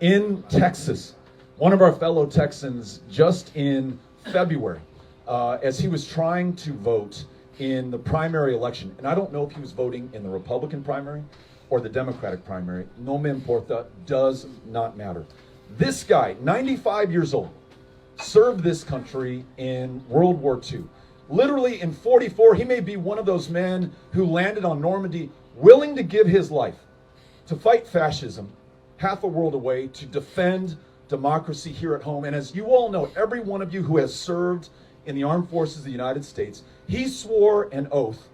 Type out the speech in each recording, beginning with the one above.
in Texas. One of our fellow Texans just in February, as he was trying to vote in the primary election, and I don't know if he was voting in the Republican primary or the Democratic primary, no me importa, does not matter. This guy, 95 years old, served this country in World War II. Literally in 44, he may be one of those men who landed on Normandy willing to give his life to fight fascism half a world away, to defend democracy here at home. And as you all know, every one of you who has served in the armed forces of the United States, he swore an oath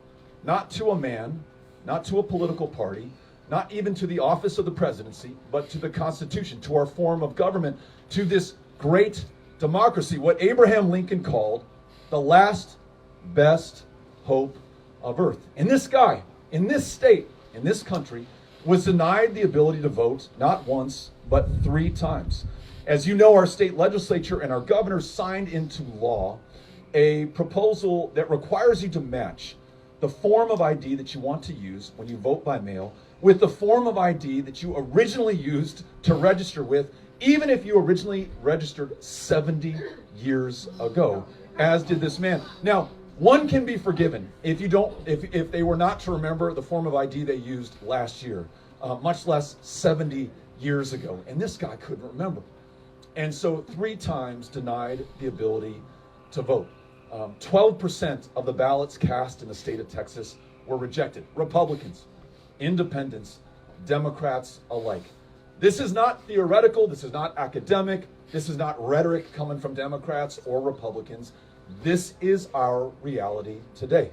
not to a man, not to a political party, not even to the office of the presidency, but to the Constitution, to our form of government, to this great democracy, what Abraham Lincoln called the last best hope of earth. And this guy, in this state, in this country, was denied the ability to vote not once, but 3 times. As you know, our state legislature and our governor signed into law a proposal that requires you to match the form of ID that you want to use when you vote by mail with the form of ID that you originally used to register with, even if you originally registered 70 years ago, as did this man. Now, one can be forgiven if they were not to remember the form of ID they used last year, much less 70 years ago. And this guy couldn't remember. And so 3 times denied the ability to vote. 12% of the ballots cast in the state of Texas were rejected. Republicans, independents, Democrats alike. This is not theoretical. This is not academic. This is not rhetoric coming from Democrats or Republicans. This is our reality today.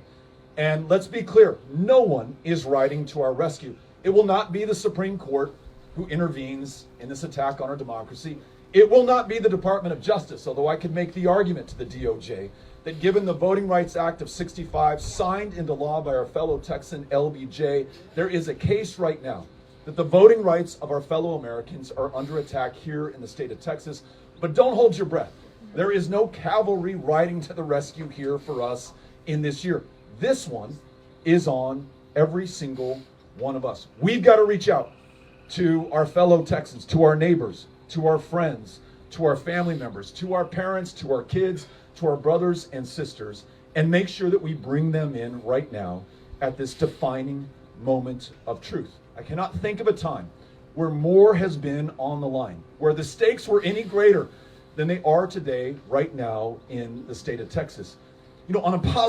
And let's be clear, no one is riding to our rescue. It will not be the Supreme Court who intervenes in this attack on our democracy. It will not be the Department of Justice, although I could make the argument to the DOJ that given the Voting Rights Act of '65 signed into law by our fellow Texan LBJ, there is a case right now that the voting rights of our fellow Americans are under attack here in the state of Texas. But don't hold your breath. There is no cavalry riding to the rescue here for us in this year. This one is on every single one of us. We've got to reach out to our fellow Texans, to our neighbors, to our friends, to our family members, to our parents, to our kids, to our brothers and sisters, and make sure that we bring them in right now at this defining moment of truth. I cannot think of a time where more has been on the line, where the stakes were any greater than they are today right now in the state of Texas. You know, on a positive